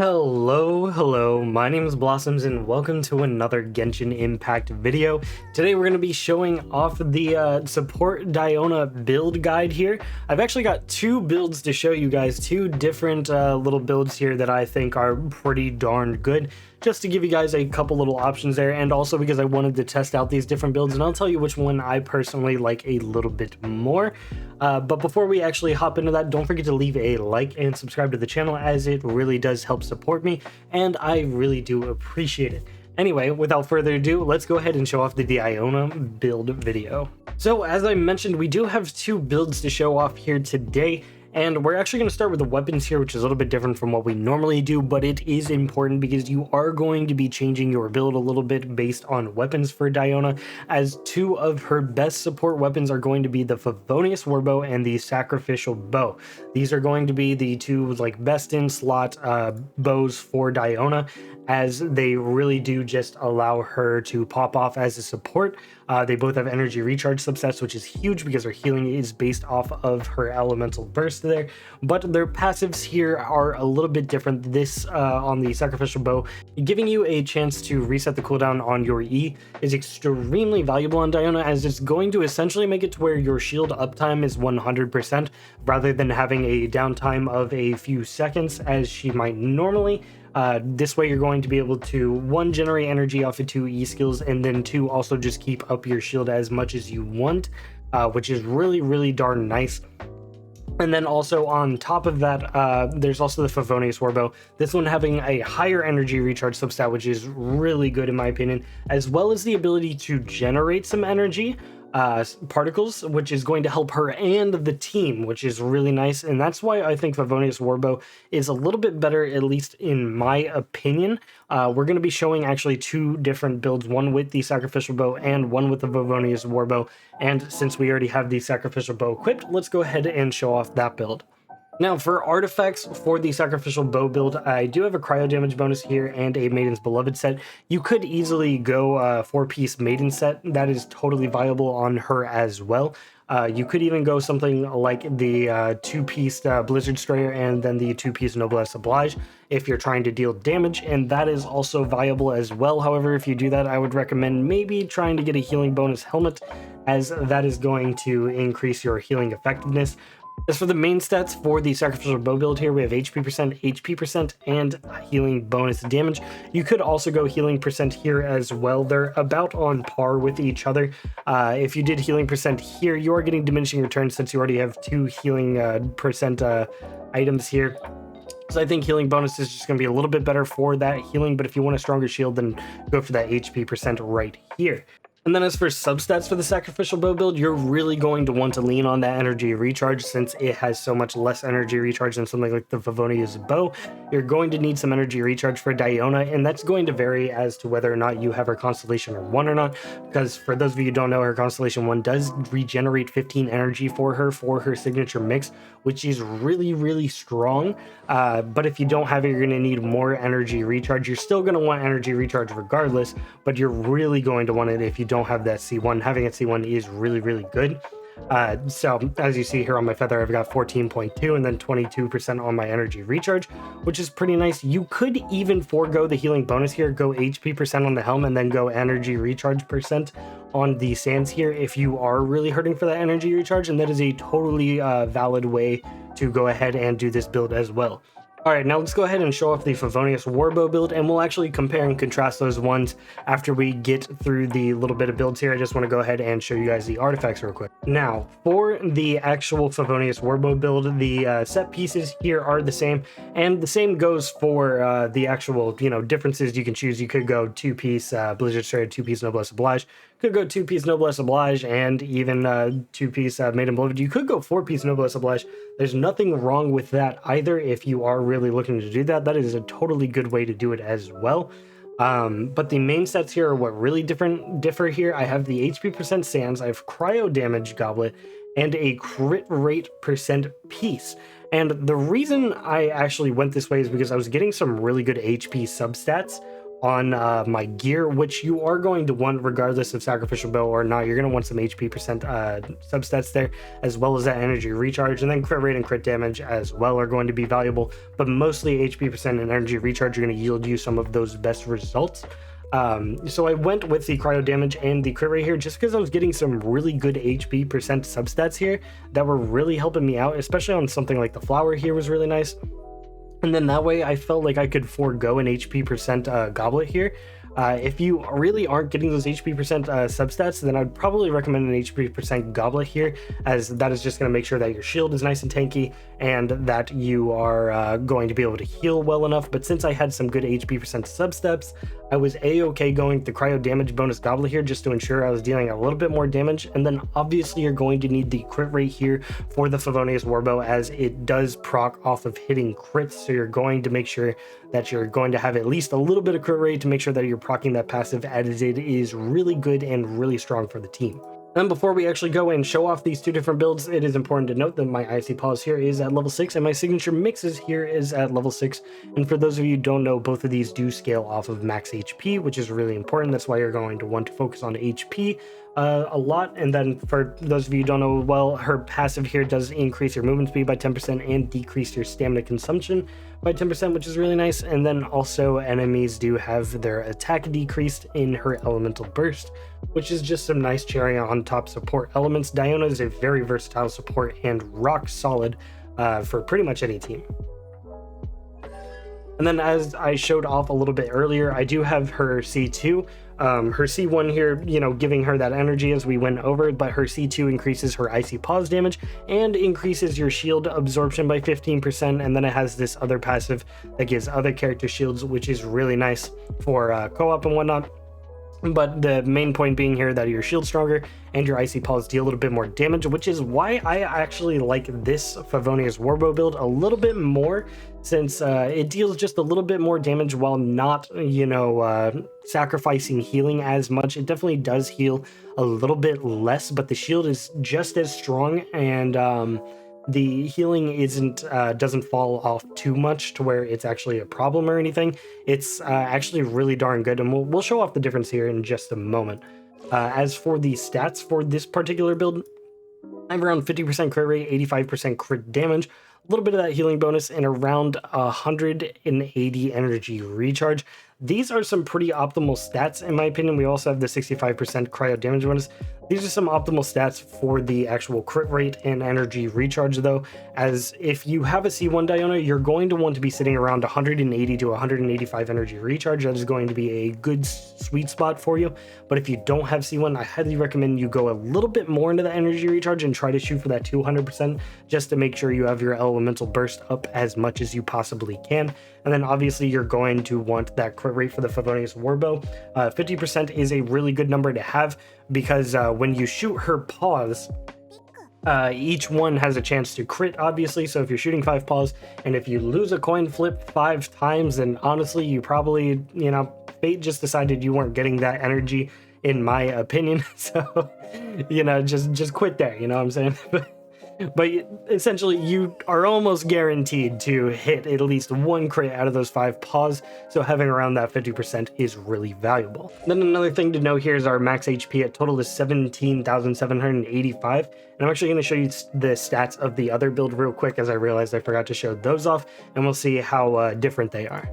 Hello, my name is Blossoms and welcome to another Genshin Impact video. Today we're going to be showing off the support Diona build guide here. I've actually got two builds to show you guys, two different little builds here that I think are pretty darn good, just to give you guys a couple little options there, and also because I wanted to test out these different builds, and I'll tell you which one I personally like a little bit more. But before we actually hop into that, don't forget to leave a like and subscribe to the channel, as it really does help support me, and I really do appreciate it. Anyway, without further ado, let's go ahead and show off the Diona build video. So as I mentioned, we do have two builds to show off here today. And we're actually going to start with the weapons here, which is a little bit different from what we normally do, but it is important because you are going to be changing your build a little bit based on weapons for Diona, as two of her best support weapons are going to be the Favonius Warbow and the Sacrificial Bow. These are going to be the two best in slot bows for Diona, as they really do just allow her to pop off as a support. They both have energy recharge subsets, which is huge because her healing is based off of her elemental burst there, but their passives here are a little bit different. This on the Sacrificial Bow, giving you a chance to reset the cooldown on your E, is extremely valuable on Diona, as it's going to essentially make it to where your shield uptime is 100% rather than having a downtime of a few seconds as she might normally. This way you're going to be able to, one, generate energy off of two E skills, and then two, also just keep up your shield as much as you want, which is really darn nice. And then also on top of that, there's also the Favonius Warbow. This one having a higher energy recharge substat, which is really good in my opinion, as well as the ability to generate some energy particles, which is going to help her and the team, which is really nice. And that's why I think Favonius Warbow is a little bit better, at least in my opinion. We're going to be showing actually two different builds, one with the Sacrificial Bow and one with the Favonius Warbow. And since we already have the Sacrificial Bow equipped, let's go ahead and show off that build. Now, for artifacts for the Sacrificial Bow build, I do have a cryo damage bonus here and a Maiden's Beloved set. You could easily go 4-piece Maiden set. That is totally viable on her as well. You could even go something like the 2-piece Blizzard Strayer and then the 2-piece Noblesse Oblige if you're trying to deal damage, and that is also viable as well. However, if you do that, I would recommend maybe trying to get a healing bonus helmet, as that is going to increase your healing effectiveness. As for the main stats for the Sacrificial Bow build here, we have HP percent, and healing bonus damage. You could also go healing percent here as well. They're about on par with each other. If you did healing percent here, you are getting diminishing returns since you already have two healing percent items here. So I think healing bonus is just going to be a little bit better for that healing, but if you want a stronger shield, then go for that HP percent right here. And then as for substats for the Sacrificial Bow build, you're really going to want to lean on that energy recharge, since it has so much less energy recharge than something like the Favonius Bow. You're going to need some energy recharge for Diona, and that's going to vary as to whether or not you have her Constellation 1 or not, because for those of you who don't know, her Constellation 1 does regenerate 15 energy for her signature mix, which is really strong. But if you don't have it, you're going to need more energy recharge. You're still going to want energy recharge regardless, but you're really going to want it if you don't have that C1. Having a C1 is really good. So as you see here on my feather, I've got 14.2 and then 22% on my energy recharge, which is pretty nice. You could even forego the healing bonus here, go HP percent on the helm, and then go energy recharge percent on the sands here if you are really hurting for that energy recharge, and that is a totally valid way to go ahead and do this build as well. Alright, now let's go ahead and show off the Favonius Warbow build, and we'll actually compare and contrast those ones after we get through the little bit of builds here. I just want to go ahead and show you guys the artifacts real quick. Now, for the actual Favonius Warbow build, the set pieces here are the same, and the same goes for the actual, differences you can choose. You could go 2-piece Blizzard Strayer, 2-piece Noblesse Oblige, could go 2-piece Noblesse Oblige, and even 2-piece Maiden Beloved. You could go 4-piece Noblesse Oblige. There's nothing wrong with that either. If you are really looking to do that, that is a totally good way to do it as well. But the main stats here are what really differ here. I have the HP percent Sands, I have cryo damage Goblet, and a crit rate percent piece. And the reason I actually went this way is because I was getting some really good HP substats on my gear, which you are going to want regardless of sacrificial bow or not. You're going to want some HP percent substats there, as well as that energy recharge, and then crit rate and crit damage as well are going to be valuable, but mostly HP percent and energy recharge are going to yield you some of those best results. So I went with the cryo damage and the crit rate here just because I was getting some really good HP percent substats here that were really helping me out, especially on something like the flower here was really nice. And then that way I felt like I could forego an HP percent goblet here. If you really aren't getting those HP percent substats, then I'd probably recommend an HP percent goblet here, as that is just going to make sure that your shield is nice and tanky and that you are going to be able to heal well enough. But since I had some good HP percent substats, I was a-okay going the cryo damage bonus goblet here just to ensure I was dealing a little bit more damage. And then obviously you're going to need the crit rate here for the Favonius Warbow, as it does proc off of hitting crits. So you're going to make sure that you're going to have at least a little bit of crit rate to make sure that you're proccing that passive, as it is really good and really strong for the team. And before we actually go and show off these two different builds, it is important to note that my Icy Paws here is at level 6 and my signature mixes here is at level 6. And for those of you who don't know, both of these do scale off of max HP, which is really important. That's why you're going to want to focus on HP a lot. And then for those of you who don't know, well, her passive here does increase your movement speed by 10% and decrease your stamina consumption by 10%, which is really nice. And then also enemies do have their attack decreased in her elemental burst, which is just some nice cherry on top support elements. Diona is a very versatile support and rock solid for pretty much any team. And then as I showed off a little bit earlier, I do have her C2. Her C1 here, you know, giving her that energy as we went over, but her C2 increases her Icy Paws damage and increases your shield absorption by 15%, and then it has this other passive that gives other character shields, which is really nice for co-op and whatnot. But the main point being here that your shield's stronger and your Icy Paws deal a little bit more damage, which is why I actually like this Favonius Warbow build a little bit more, since it deals just a little bit more damage while not, you know, sacrificing healing as much. It definitely does heal a little bit less, but the shield is just as strong, and the healing doesn't fall off too much to where it's actually a problem or anything. It's actually really darn good, and we'll show off the difference here in just a moment. As for the stats for this particular build, I have around 50% crit rate, 85% crit damage, a little bit of that healing bonus, and around 180 energy recharge. These are some pretty optimal stats in my opinion. We also have the 65% cryo damage bonus. These are some optimal stats for the actual crit rate and energy recharge though, as if you have a C1 Diona, you're going to want to be sitting around 180 to 185 energy recharge. That is going to be a good sweet spot for you. But if you don't have C1, I highly recommend you go a little bit more into the energy recharge and try to shoot for that 200% just to make sure you have your elemental burst up as much as you possibly can. And then obviously you're going to want that crit rate for the Favonius Warbow. 50% is a really good number to have, because when you shoot her paws, each one has a chance to crit, obviously. So if you're shooting 5 paws, and if you lose a coin flip 5 times, then honestly, you probably, you know, fate just decided you weren't getting that energy, in my opinion. So, you know, just quit there, you know what I'm saying? But essentially, you are almost guaranteed to hit at least 1 crit out of those 5 paws, so having around that 50% is really valuable. Then another thing to note here is our max HP at total is 17,785, and I'm actually going to show you the stats of the other build real quick, as I realized I forgot to show those off, and we'll see how different they are.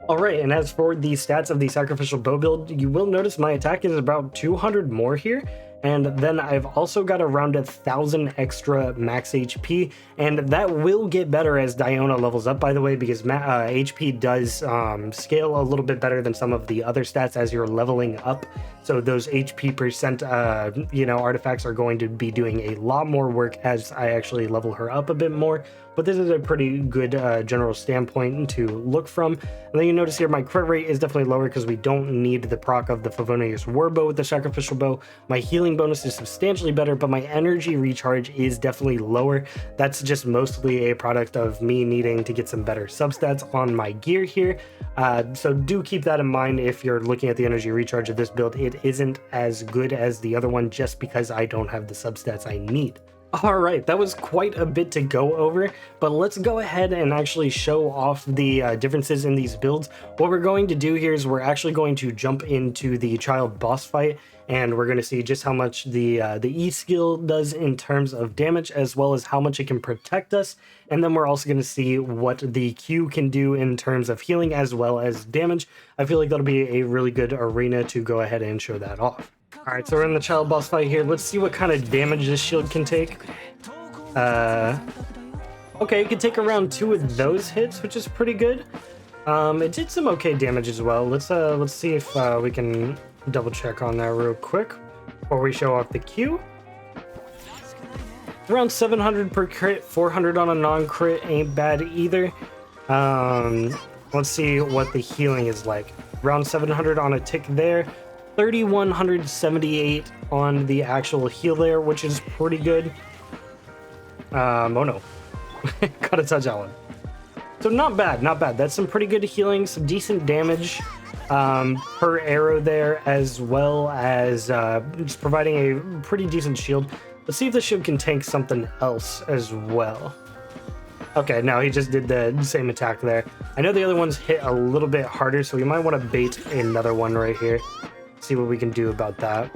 Alright, and as for the stats of the Sacrificial Bow build, you will notice my attack is about 200 more here. And then I've also got around 1,000 extra max HP, and that will get better as Diona levels up, by the way, because HP does scale a little bit better than some of the other stats as you're leveling up. So those HP percent, you know, artifacts are going to be doing a lot more work as I actually level her up a bit more. But this is a pretty good general standpoint to look from. And then you notice here my crit rate is definitely lower because we don't need the proc of the Favonius Warbow with the Sacrificial Bow. My healing bonus is substantially better, but my energy recharge is definitely lower. That's just mostly a product of me needing to get some better substats on my gear here. So do keep that in mind if you're looking at the energy recharge of this build. It isn't as good as the other one just because I don't have the substats I need. All right, that was quite a bit to go over, but let's go ahead and actually show off the differences in these builds. What we're going to do here is we're actually going to jump into the child boss fight, and we're going to see just how much the E skill does in terms of damage, as well as how much it can protect us. And then we're also going to see what the Q can do in terms of healing as well as damage. I feel like that'll be a really good arena to go ahead and show that off. Alright, so we're in the child boss fight here. Let's see what kind of damage this shield can take. Okay, it can take around 2 of those hits, which is pretty good. It did some okay damage as well. Let's see if we can double check on that real quick before we show off the Q. Around 700 per crit, 400 on a non-crit, ain't bad either. Let's see what the healing is like. Around 700 on a tick there. 3,178 on the actual heal there, which is pretty good. Oh no. Gotta touch that one. So not bad, not bad. That's some pretty good healing, some decent damage per arrow there, as well as just providing a pretty decent shield. Let's see if the shield can tank something else as well. Okay, no, he just did the same attack there. I know the other ones hit a little bit harder, so we might want to bait another one right here. See what we can do about that.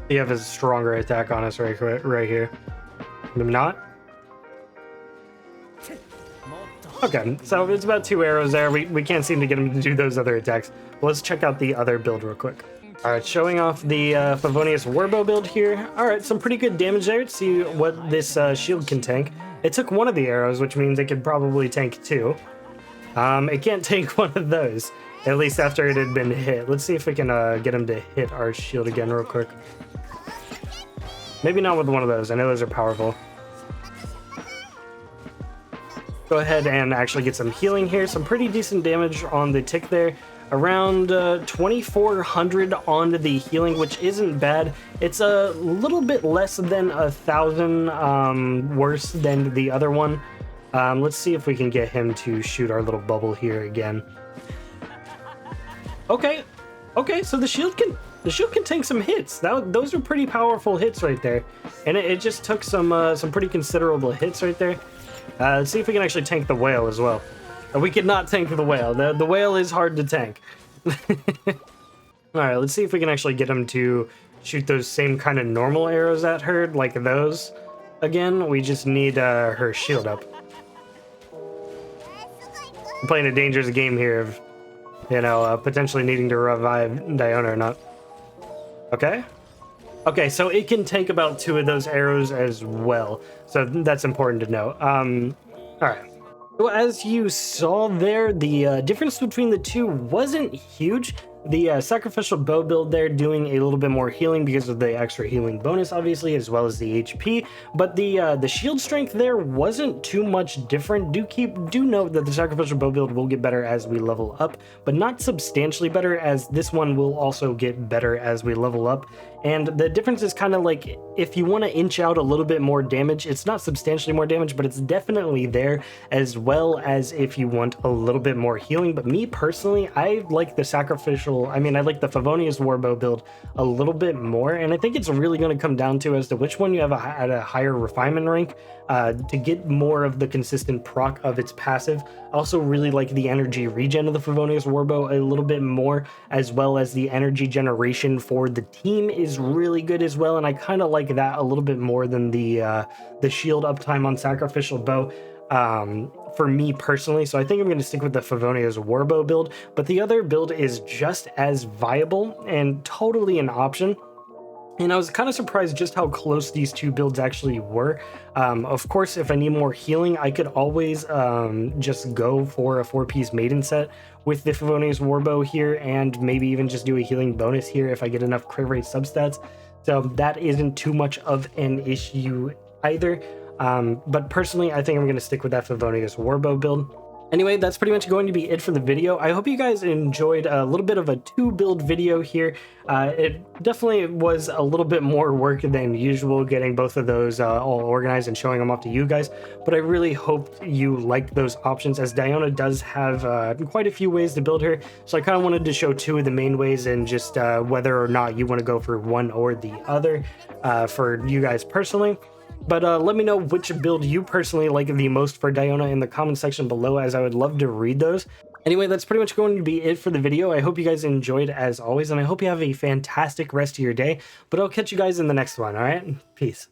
You have a stronger attack on us right here. Maybe not. Okay, so it's about 2 arrows there. We can't seem to get him to do those other attacks. Well, let's check out the other build real quick. All right, showing off the Favonius Warbow build here. All right, some pretty good damage there. Let's see what this shield can tank. It took 1 of the arrows, which means it could probably tank 2. It can't tank 1 of those. At least after it had been hit. Let's see if we can get him to hit our shield again real quick. Maybe not with 1 of those. I know those are powerful. Go ahead and actually get some healing here. Some pretty decent damage on the tick there. Around 2,400 on the healing, which isn't bad. It's a little bit less than 1,000 worse than the other one. Let's see if we can get him to shoot our little bubble here again. Okay, so the shield can tank some hits. Those are pretty powerful hits right there, and it just took some pretty considerable hits right there. Let's see if we can actually tank the whale as well. We could not tank the whale. The whale is hard to tank. All right, let's see if we can actually get him to shoot those same kind of normal arrows at her, like those. Again, we just need her shield up. I'm playing a dangerous game here of, you know, potentially needing to revive Diona or not. Okay, so it can tank about 2 of those arrows as well. So that's important to know. All right. So as you saw there, the difference between the two wasn't huge. The sacrificial bow build there doing a little bit more healing because of the extra healing bonus, obviously, as well as the HP. But the shield strength there wasn't too much different. Do note that the sacrificial bow build will get better as we level up, but not substantially better, as this one will also get better as we level up. And the difference is kind of like, if you want to inch out a little bit more damage, it's not substantially more damage, but it's definitely there, as well as if you want a little bit more healing. But me personally, I like the I like the Favonius Warbow build a little bit more, and I think it's really going to come down to as to which one you have at a higher refinement rank to get more of the consistent proc of its passive. I also really like the energy regen of the Favonius Warbow a little bit more, as well as the energy generation for the team is really good as well, and I kind of like that a little bit more than the shield uptime on Sacrificial Bow. For me personally, so I think I'm going to stick with the Favonius Warbow build, but the other build is just as viable and totally an option. And I was kind of surprised just how close these two builds actually were. Of course, if I need more healing, I could always just go for a 4-piece maiden set with the Favonius Warbow here, and maybe even just do a healing bonus here if I get enough crit rate substats. So that isn't too much of an issue either. But personally, I think I'm going to stick with that Favonius Warbow build. Anyway, that's pretty much going to be it for the video. I hope you guys enjoyed a little bit of a 2-build video here. It definitely was a little bit more work than usual getting both of those all organized and showing them off to you guys, but I really hope you liked those options, as Diona does have quite a few ways to build her, so I kind of wanted to show 2 of the main ways and just whether or not you want to go for one or the other for you guys personally. But let me know which build you personally like the most for Diona in the comment section below, as I would love to read those. Anyway, that's pretty much going to be it for the video. I hope you guys enjoyed as always, and I hope you have a fantastic rest of your day. But I'll catch you guys in the next one, alright? Peace.